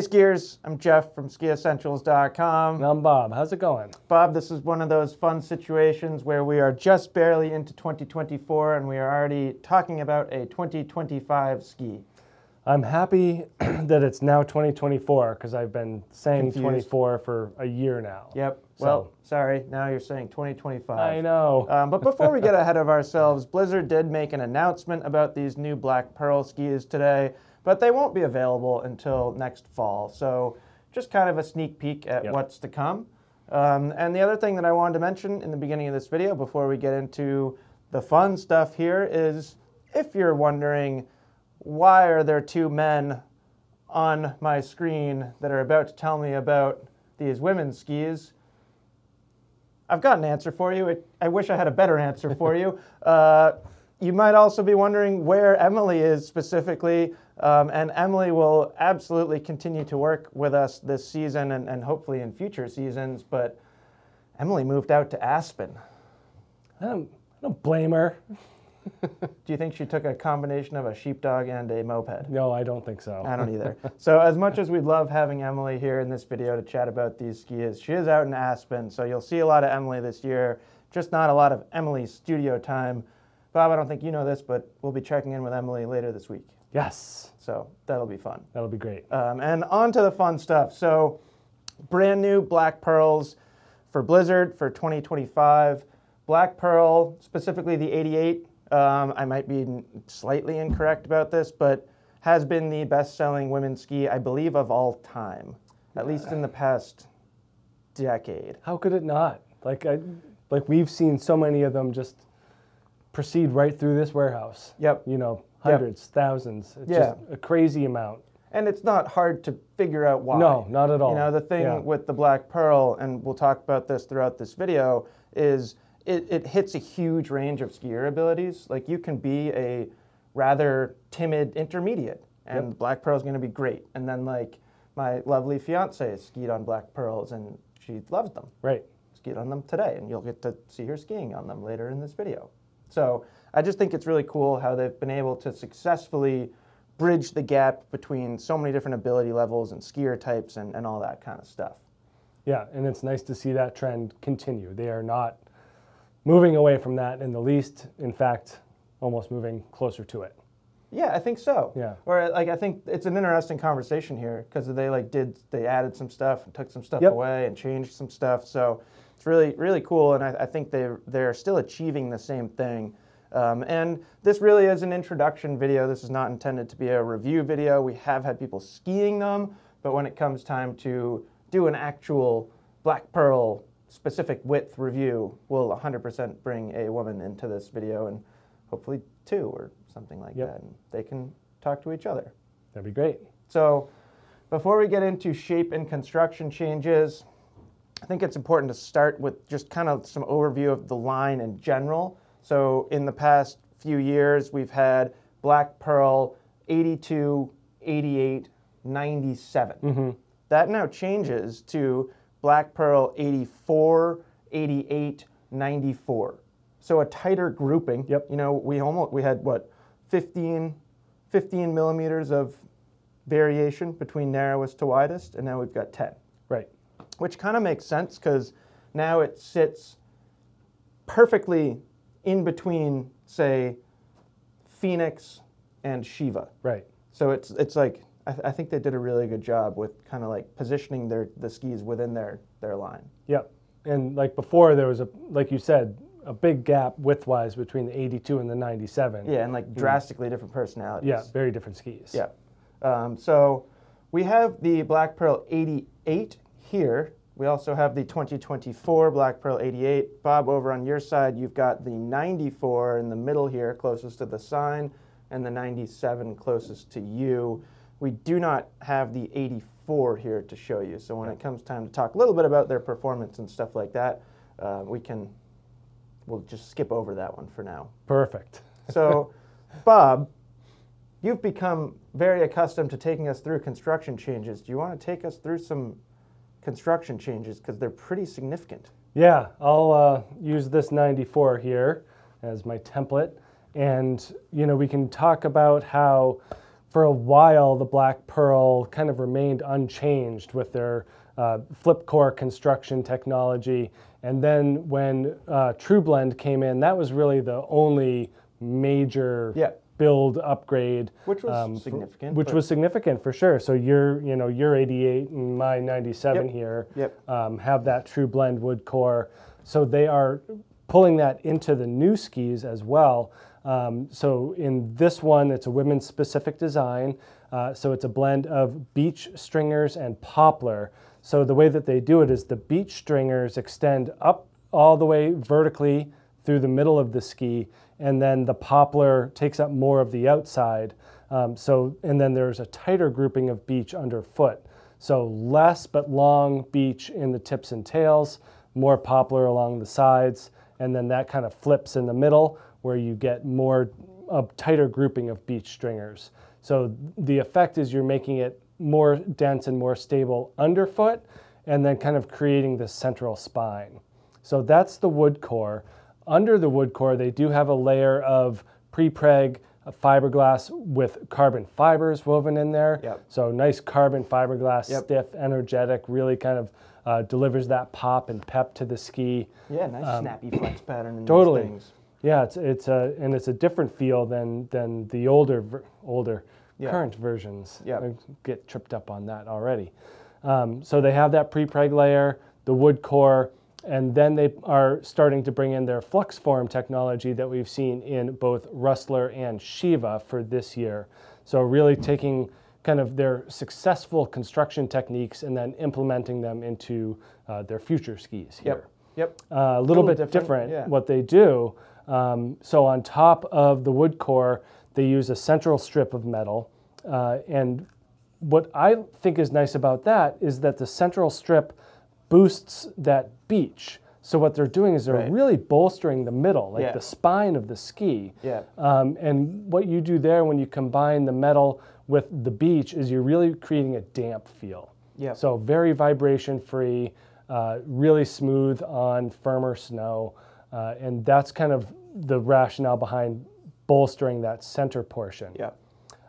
Hey skiers, I'm Jeff from Skiessentials.com. And I'm Bob. How's it going? Bob, this is one of those fun situations where we are just barely into 2024 and we are already talking about a 2025 ski. I'm happy that it's now 2024 because I've been saying Confused. 24 for a year now. Yep. Well, sorry, now you're saying 2025. I know. But before we get ahead of ourselves, Blizzard did make an announcement about these new Black Pearl skis today, but they won't be available until next fall. So just kind of a sneak peek at what's to come. And the other thing that I wanted to mention in the beginning of this video before we get into the fun stuff here is if you're wondering why are there two men on my screen that are about to tell me about these women's skis, I've got an answer for you. I wish I had a better answer for you. You might also be wondering where Emily is specifically, and Emily will absolutely continue to work with us this season and hopefully in future seasons, but Emily moved out to Aspen. I don't blame her. Do you think she took a combination of a sheepdog and a moped? No, I don't think so. I don't either. So as much as we'd love having Emily here in this video to chat about these skis, she is out in Aspen, so you'll see a lot of Emily this year, just not a lot of Emily's studio time. Bob, I don't think you know this, but we'll be checking in with Emily later this week. Yes. So that'll be fun. That'll be great. And on to the fun stuff. So brand new Black Pearls for Blizzard for 2025. Black Pearl, specifically the 88, I might be slightly incorrect about this, but has been the best-selling women's ski, I believe, of all time, at least in the past decade. How could it not? Like we've seen so many of them just proceed right through this warehouse. Yep. You know, hundreds, thousands. It's just a crazy amount. And it's not hard to figure out why. No, not at all. You know, the thing with the Black Pearl, and we'll talk about this throughout this video, is it hits a huge range of skier abilities. Like you can be a rather timid intermediate, and Black Pearl is going to be great. And then like my lovely fiance skied on Black Pearls, and she loves them. Right. Skied on them today, and you'll get to see her skiing on them later in this video. So I just think it's really cool how they've been able to successfully bridge the gap between so many different ability levels and skier types and all that kind of stuff. Yeah, and it's nice to see that trend continue. They are not moving away from that in the least. In fact, almost moving closer to it. Yeah, I think so. Yeah. Or like I think it's an interesting conversation here because they added some stuff and took some stuff away and changed some stuff. So it's really cool, and I think they're still achieving the same thing. And this really is an introduction video. This is not intended to be a review video. We have had people skiing them, but when it comes time to do an actual Black Pearl specific width review, we'll 100% bring a woman into this video, and hopefully two or something like that, and they can talk to each other. That'd be great. So before we get into shape and construction changes, I think it's important to start with just kind of some overview of the line in general. So in the past few years, we've had Black Pearl 82, 88, 97. That now changes to Black Pearl 84, 88, 94. So a tighter grouping. You know, we had what, 15 millimeters of variation between narrowest to widest, and now we've got 10. Right. Which kind of makes sense because now it sits perfectly in between, say, Phoenix and Shiva. Right. So it's like I think they did a really good job with kind of like positioning the skis within their line. Yep. And like before, there was like you said, a big gap width-wise between the 82 and the 97. Yeah, and like drastically different personalities. Yeah, very different skis. Yeah. So we have the Black Pearl 88 here. We also have the 2024 Black Pearl 88. Bob, over on your side, you've got the 94 in the middle here, closest to the sign, and the 97 closest to you. We do not have the 84 here to show you. So when it comes time to talk a little bit about their performance and stuff like that, we'll just skip over that one for now. Perfect. So, Bob, you've become very accustomed to taking us through construction changes. Do you want to take us through some construction changes because they're pretty significant? Yeah, I'll use this 94 here as my template, and you know we can talk about how for a while, the Black Pearl kind of remained unchanged with their flip core construction technology. And then when True Blend came in, that was really the only major build upgrade, which was significant. Which was significant for sure. So your 88 and my 97 here have that True Blend wood core. So they are pulling that into the new skis as well. So in this one, it's a women's specific design. So it's a blend of beech stringers and poplar. So the way that they do it is the beech stringers extend up all the way vertically through the middle of the ski, and then the poplar takes up more of the outside. And then there's a tighter grouping of beech underfoot. So less but long beech in the tips and tails, more poplar along the sides, and then that kind of flips in the middle where you get more tighter grouping of beech stringers. So the effect is you're making it more dense and more stable underfoot, and then kind of creating this central spine. So that's the wood core. Under the wood core, they do have a layer of pre-preg fiberglass with carbon fibers woven in there. So nice carbon fiberglass, stiff, energetic, really kind of delivers that pop and pep to the ski. Yeah, nice snappy flex pattern in totally. these things. Yeah, it's a different feel than the older current versions. I get tripped up on that already. So they have that pre-preg layer, the wood core, and then they are starting to bring in their flux form technology that we've seen in both Rustler and Shiva for this year. So really taking kind of their successful construction techniques and then implementing them into their future skis here. A little bit different what they do. So on top of the wood core, they use a central strip of metal. And what I think is nice about that is that the central strip boosts that beech. So what they're doing is they're really bolstering the middle, like the spine of the ski. And what you do there when you combine the metal with the beech is you're really creating a damp feel. So very vibration free, really smooth on firmer snow. And that's kind of the rationale behind bolstering that center portion.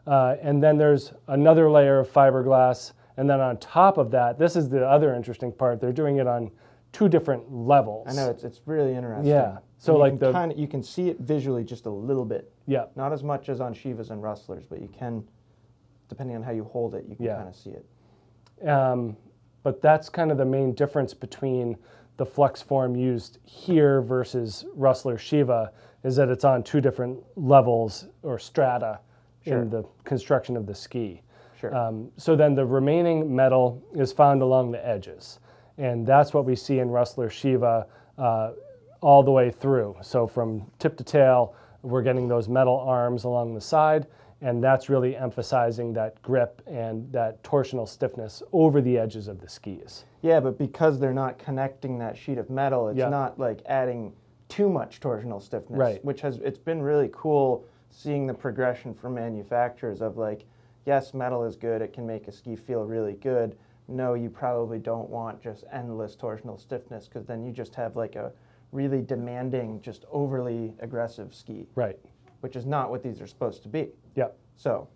And then there's another layer of fiberglass. And then on top of that, this is the other interesting part, they're doing it on 2 different levels. I know, it's really interesting. So like you can see it visually just a little bit. Not as much as on Shivas and Rustlers, but you can, depending on how you hold it, you can kind of see it. But that's kind of the main difference between the flux form used here versus Rustler Shiva, is that it's on 2 different levels or strata in the construction of the ski. So then the remaining metal is found along the edges. And that's what we see in Rustler Shiva all the way through. So from tip to tail, we're getting those metal arms along the side, and that's really emphasizing that grip and that torsional stiffness over the edges of the skis. Yeah, but because they're not connecting that sheet of metal, it's not like adding too much torsional stiffness, which it's been really cool seeing the progression from manufacturers of like, yes, metal is good, it can make a ski feel really good. No, you probably don't want just endless torsional stiffness, because then you just have like a really demanding, just overly aggressive ski. Which is not what these are supposed to be. So,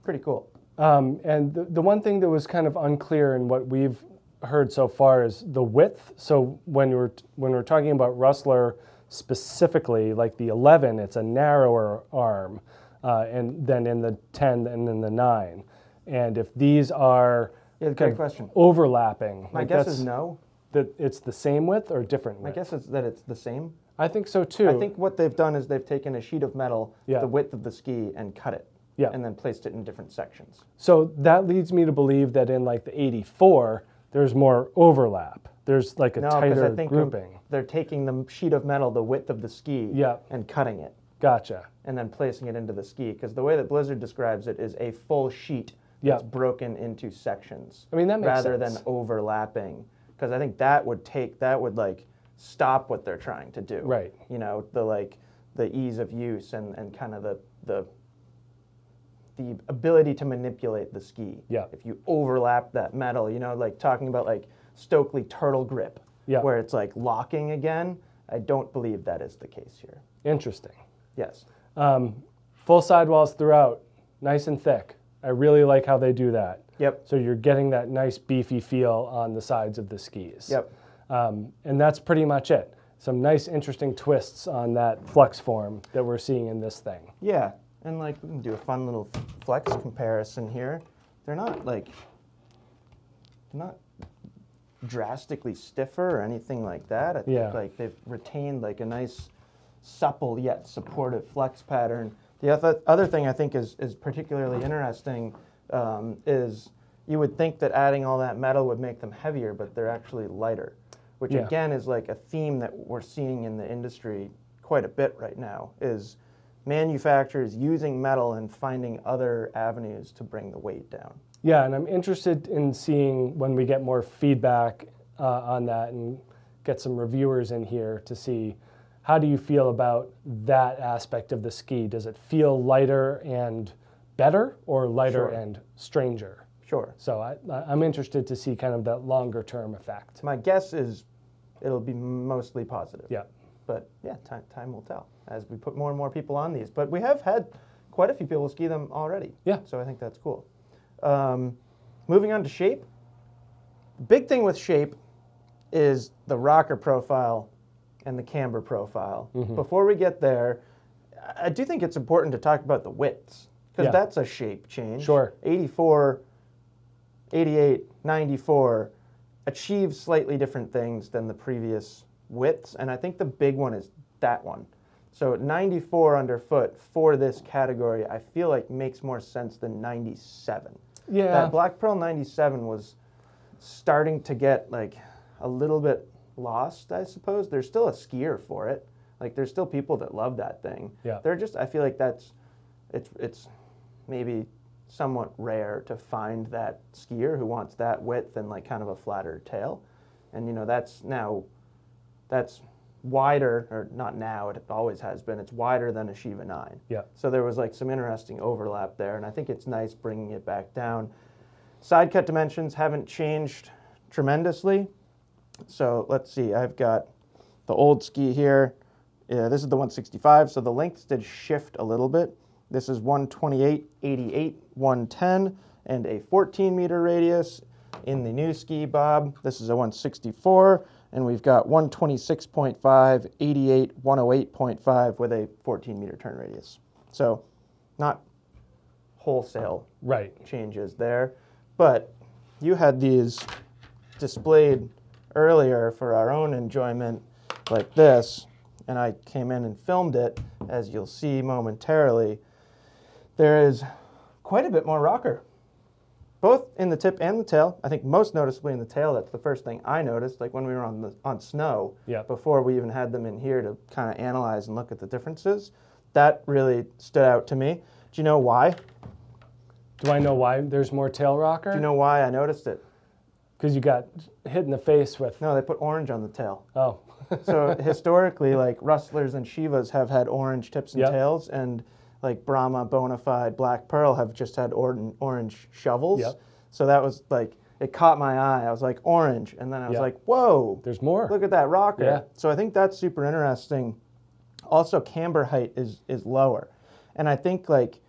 pretty cool. And the one thing that was kind of unclear in what we've heard so far is the width. So when we're talking about Rustler specifically, like the 11, it's a narrower arm, and then in the 10 and in the 9. And if these are great question. Overlapping, my guess is no. That it's the same width or different width? My guess is that it's the same. I think so too. I think what they've done is they've taken a sheet of metal, the width of the ski, and cut it. And then placed it in different sections. So that leads me to believe that in like the 84, there's more overlap. There's like a tighter grouping. They're taking the sheet of metal, the width of the ski, and cutting it. Gotcha. And then placing it into the ski. Because the way that Blizzard describes it is a full sheet that's broken into sections. I mean, that makes rather sense. than overlapping. Because I think that would like stop what they're trying to do. You know, the ease of use and kind of the ability to manipulate the ski. If you overlap that metal, you know, like talking about like Stokely turtle grip, where it's like locking again, I don't believe that is the case here. Interesting. Yes. Full sidewalls throughout, nice and thick. I really like how they do that. Yep. So you're getting that nice beefy feel on the sides of the skis. Yep. And that's pretty much it. Some nice, interesting twists on that flex form that we're seeing in this thing. Yeah, and like we can do a fun little flex comparison here. They're not drastically stiffer or anything like that. I think like they've retained like a nice supple yet supportive flex pattern. The other thing I think is particularly interesting is you would think that adding all that metal would make them heavier, but they're actually lighter, which again is like a theme that we're seeing in the industry quite a bit right now, is manufacturers using metal and finding other avenues to bring the weight down. Yeah, and I'm interested in seeing when we get more feedback on that and get some reviewers in here to see how do you feel about that aspect of the ski? Does it feel lighter and better or lighter and stranger? Sure. So I'm interested to see kind of that longer term effect. My guess is it'll be mostly positive. Yeah. But yeah, time will tell as we put more and more people on these. But we have had quite a few people ski them already. Yeah. So I think that's cool. Moving on to shape. Big thing with shape is the rocker profile and the camber profile. Before we get there, I do think it's important to talk about the widths, because that's a shape change. Sure. 84, 88, 94 achieve slightly different things than the previous widths, and I think the big one is that one. So 94 underfoot for this category, I feel like makes more sense than 97. Yeah. That Black Pearl 97 was starting to get like a little bit lost, I suppose. There's still a skier for it. Like there's still people that love that thing. Yeah. They're just, I feel like it's maybe somewhat rare to find that skier who wants that width and like kind of a flatter tail. And you know, that's wider, or not now, it always has been, it's wider than a Shiva 9. Yeah. So there was like some interesting overlap there, and I think it's nice bringing it back down. Side cut dimensions haven't changed tremendously. So let's see, I've got the old ski here. Yeah, this is the 165, so the lengths did shift a little bit. This is 128, 88, 110, and a 14-meter radius. In the new ski, Bob, this is a 164, and we've got 126.5, 88, 108.5 with a 14-meter turn radius. So not wholesale changes there, but you had these displayed earlier for our own enjoyment like this, and I came in and filmed it, as you'll see momentarily. There is quite a bit more rocker, both in the tip and the tail. I think most noticeably in the tail. That's the first thing I noticed, like when we were on snow, before we even had them in here to kind of analyze and look at the differences. That really stood out to me. Do you know why? Do I know why there's more tail rocker? Do you know why I noticed it? Because you got hit in the face with... No, they put orange on the tail. Oh. So historically, like Rustlers and Shivas have had orange tips and tails, and like Brahma, Bonafide, Black Pearl have just had orange shovels. So that was like, it caught my eye. I was like, orange. And then I was like, whoa. There's more. Look at that rocker. So I think that's super interesting. Also, camber height is lower. And I think like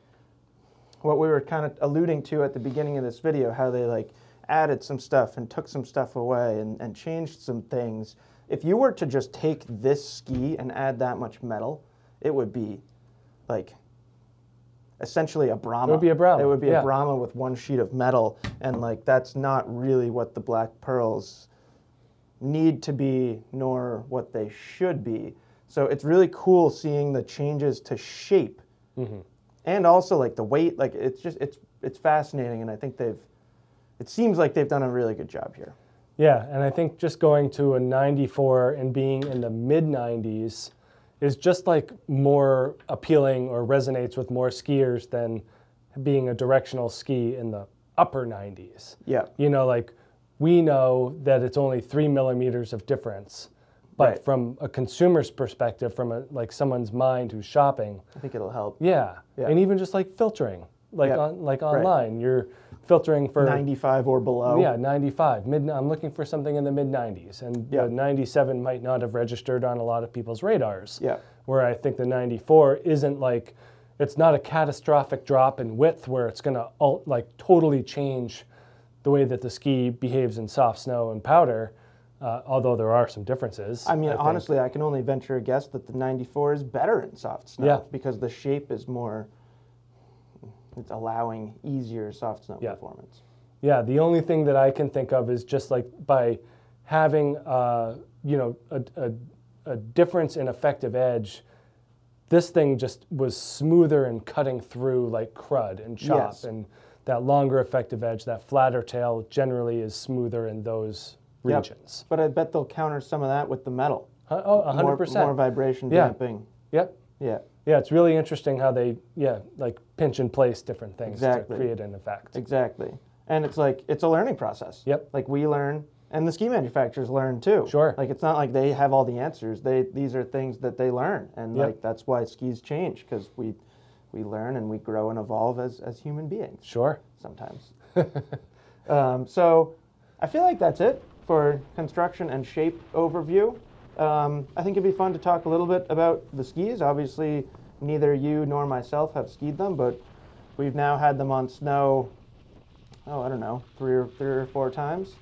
what we were kind of alluding to at the beginning of this video, how they like added some stuff and took some stuff away and changed some things. If you were to just take this ski and add that much metal, it would be like essentially a Brahma. It would be a Brahma. It would be a Brahma with one sheet of metal, and like that's not really what the Black Pearls need to be, nor what they should be. So it's really cool seeing the changes to shape, and also like the weight. Like it's fascinating, and I think it seems like they've done a really good job here. Yeah, and I think just going to a 94 and being in the mid-90s is just like more appealing or resonates with more skiers than being a directional ski in the upper 90s. Yeah. You know, like we know that it's only 3 millimeters of difference, but from a consumer's perspective, from like someone's mind who's shopping, I think it'll help. Yeah. And even just like filtering, like online, you're filtering for 95 or below. Yeah, 95. I'm looking for something in the mid-90s, and the 97 might not have registered on a lot of people's radars. Yeah. Where I think the 94 isn't like it's not a catastrophic drop in width where it's going to like totally change the way that the ski behaves in soft snow and powder, although there are some differences. I mean, honestly, I can only venture a guess that the 94 is better in soft snow because the shape is more, it's allowing easier soft snow performance. Yeah, the only thing that I can think of is just like by having, you know, a difference in effective edge, this thing just was smoother and cutting through like crud and chop, and that longer effective edge, that flatter tail generally is smoother in those regions. But I bet they'll counter some of that with the metal. Oh, 100%. More vibration damping. Yep. Yeah. Yeah, it's really interesting how they, like pinch and place different things to create an effect. Exactly. And it's like, it's a learning process. Yep. Like we learn, and the ski manufacturers learn too. Sure. Like it's not like they have all the answers. These are things that they learn. And like that's why skis change, because we learn and we grow and evolve as human beings. Sure. Sometimes. So I feel like that's it for construction and shape overview. I think it'd be fun to talk a little bit about the skis. Obviously, neither you nor myself have skied them, but we've now had them on snow, I don't know, three or four times.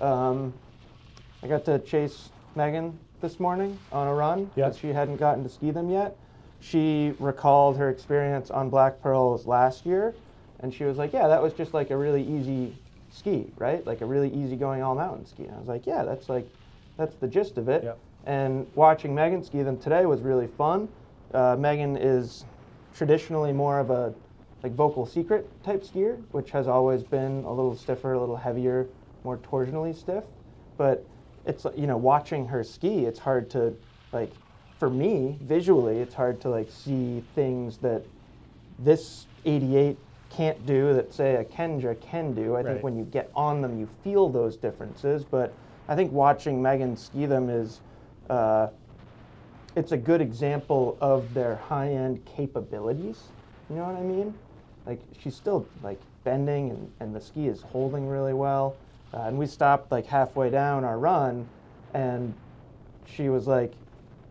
I got to chase Megan this morning on a run because she hadn't gotten to ski them yet. She recalled her experience on Black Pearls last year, and she was like, yeah, that was just like a really easy ski, right? Like a really easy going all mountain ski. And I was like, yeah, that's the gist of it. Yep. And watching Megan ski them today was really fun. Megan is traditionally more of a like vocal secret type skier, which has always been a little stiffer, a little heavier, more torsionally stiff. But it's, you know, watching her ski, it's hard to, like, for me, visually, it's hard to like see things that this 88 can't do that, say, a Kenja can do. I think when you get on them, you feel those differences. But I think watching Megan ski them is, it's a good example of their high-end capabilities. You know what I mean? Like, she's still like bending and the ski is holding really well. And we stopped like halfway down our run, and she was like,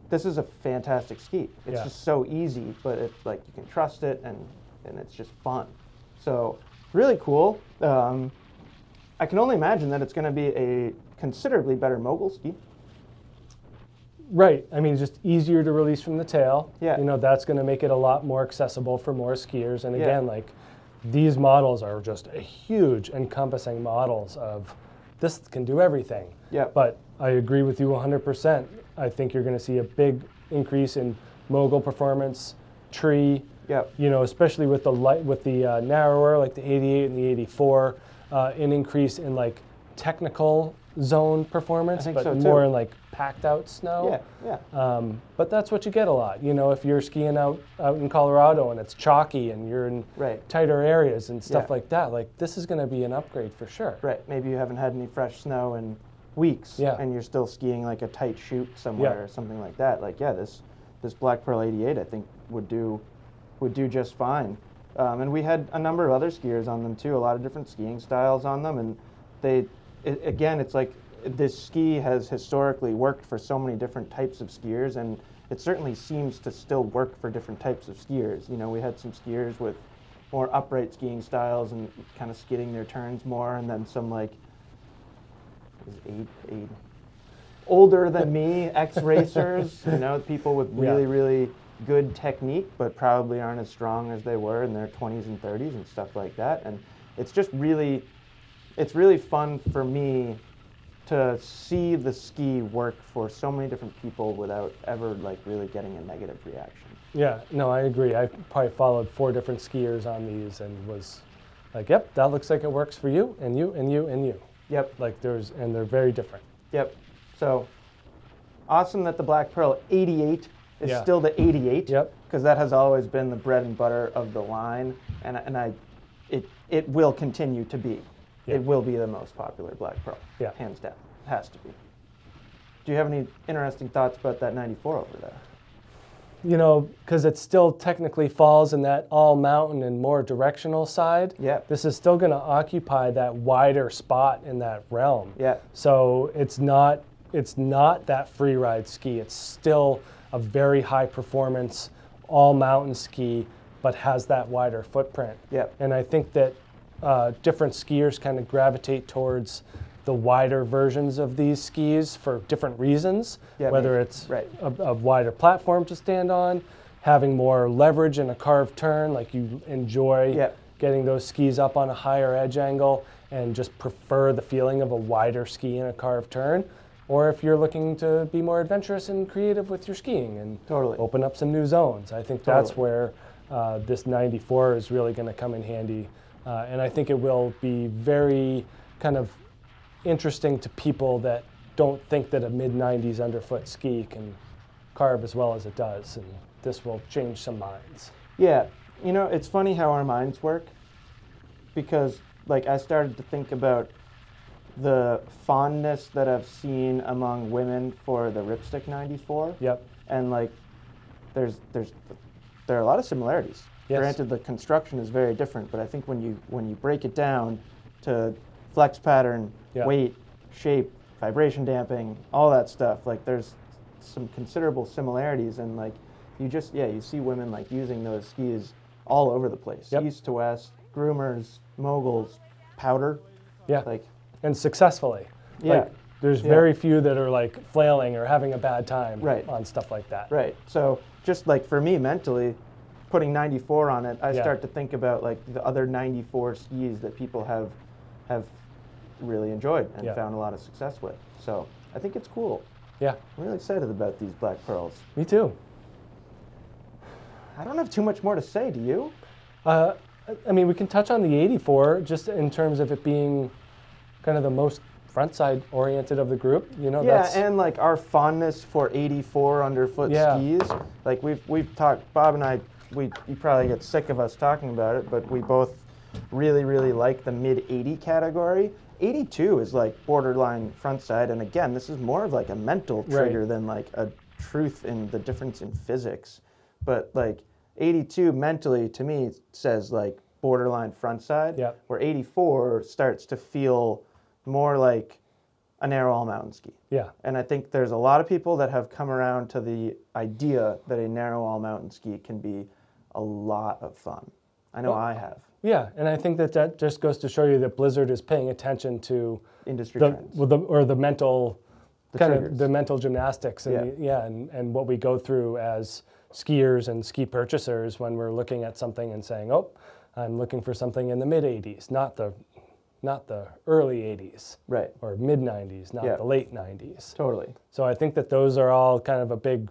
this is a fantastic ski. It's just so easy, but it's like you can trust it, and it's just fun. So really cool. I can only imagine that it's going to be a considerably better mogul ski. Right. I mean, just easier to release from the tail. Yeah. You know, that's going to make it a lot more accessible for more skiers. And again, like, these models are just a huge encompassing models of this can do everything. Yeah. But I agree with you 100%. I think you're going to see a big increase in mogul performance, tree. Yeah. You know, especially with the narrower, like the 88 and the 84, an increase in like technical zone performance, but so more in like packed out snow. But that's what you get a lot. You know, if you're skiing out in Colorado and it's chalky and you're in tighter areas and stuff like that, like this is going to be an upgrade for sure. Right. Maybe you haven't had any fresh snow in weeks, and you're still skiing like a tight chute somewhere or something like that. Like, this Black Pearl 88, I think would do just fine. And we had a number of other skiers on them too. A lot of different skiing styles on them, and again, it's like this ski has historically worked for so many different types of skiers, and it certainly seems to still work for different types of skiers. You know, we had some skiers with more upright skiing styles and kind of skidding their turns more, and then some like older than me ex-racers, you know, people with really good technique, but probably aren't as strong as they were in their 20s and 30s and stuff like that. And it's just really, it's really fun for me to see the ski work for so many different people without ever like really getting a negative reaction. Yeah, no, I agree. I probably followed 4 different skiers on these and was like, yep, that looks like it works for you and you and you and you. Yep. Like they're very different. Yep. So awesome that the Black Pearl 88 is still the 88. Yep. Because that has always been the bread and butter of the line, and it will continue to be. Yep. It will be the most popular Black Pearl. Yeah. Hands down. It has to be. Do you have any interesting thoughts about that 94 over there? You know, because it still technically falls in that all mountain and more directional side. Yeah. This is still going to occupy that wider spot in that realm. Yeah. So it's not that free ride ski. It's still a very high performance all mountain ski but has that wider footprint. Yep. And I think that different skiers kind of gravitate towards the wider versions of these skis for different reasons, whether it's a wider platform to stand on, having more leverage in a carved turn, like you enjoy getting those skis up on a higher edge angle and just prefer the feeling of a wider ski in a carved turn, or if you're looking to be more adventurous and creative with your skiing and open up some new zones. I think that's where this 94 is really going to come in handy, and I think it will be very kind of interesting to people that don't think that a mid-90s underfoot ski can carve as well as it does, and this will change some minds. Yeah, you know, it's funny how our minds work, because like I started to think about the fondness that I've seen among women for the Ripstick 94. Yep. And like there are a lot of similarities. Yes. Granted, the construction is very different, but I think when you break it down to flex pattern, weight, shape, vibration damping, all that stuff, like there's some considerable similarities, and like you see women like using those skis all over the place, east to west, groomers, moguls, powder, and successfully. Like, there's very few that are like flailing or having a bad time on stuff like that. Right. So just like for me mentally, putting 94 on it, I start to think about like the other 94 skis that people have really enjoyed and found a lot of success with. So I think it's cool. Yeah. I'm really excited about these black pearls. Me too. I don't have too much more to say, do you? I mean, we can touch on the 84 just in terms of it being kind of the most front side oriented of the group. You know, and like our fondness for 84 underfoot skis. Like we've talked, Bob and I, you probably get sick of us talking about it, but we both really, really like the mid 80 category. 82 is like borderline front side, and again, this is more of like a mental trigger than like a truth in the difference in physics. But like 82 mentally to me says like borderline front side, where 84 starts to feel more like a narrow all mountain ski. Yeah. And I think there's a lot of people that have come around to the idea that a narrow all mountain ski can be a lot of fun. I know I have. Yeah, and I think that just goes to show you that Blizzard is paying attention to industry trends. The mental, the mental gymnastics and and what we go through as skiers and ski purchasers when we're looking at something and saying, oh, I'm looking for something in the mid 80s, not the early 80s, or mid 90s, not the late 90s. Totally. So I think that those are all kind of a big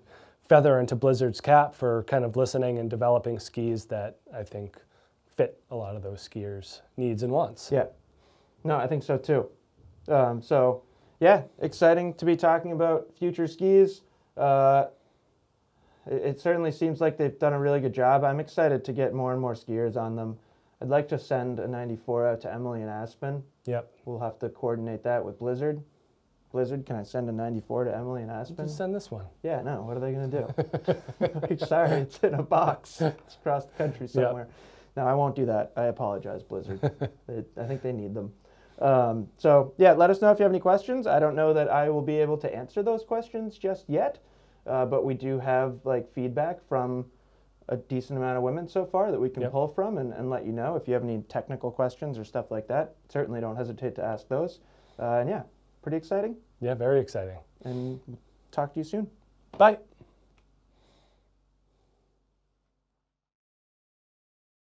feather into Blizzard's cap for kind of listening and developing skis that I think fit a lot of those skiers' needs and wants. Yeah. No, I think so too. So yeah, exciting to be talking about future skis. It certainly seems like they've done a really good job. I'm excited to get more and more skiers on them. I'd like to send a 94 out to Emily and Aspen. Yep. We'll have to coordinate that with Blizzard. Blizzard, can I send a 94 to Emily and Aspen? Just send this one. Yeah, no, what are they going to do? Sorry, it's in a box. It's across the country somewhere. Yep. No, I won't do that. I apologize, Blizzard. I think they need them. So, yeah, let us know if you have any questions. I don't know that I will be able to answer those questions just yet, but we do have like feedback from a decent amount of women so far that we can pull from and let you know. If you have any technical questions or stuff like that, certainly don't hesitate to ask those. And yeah, pretty exciting. Yeah, very exciting. And talk to you soon. Bye.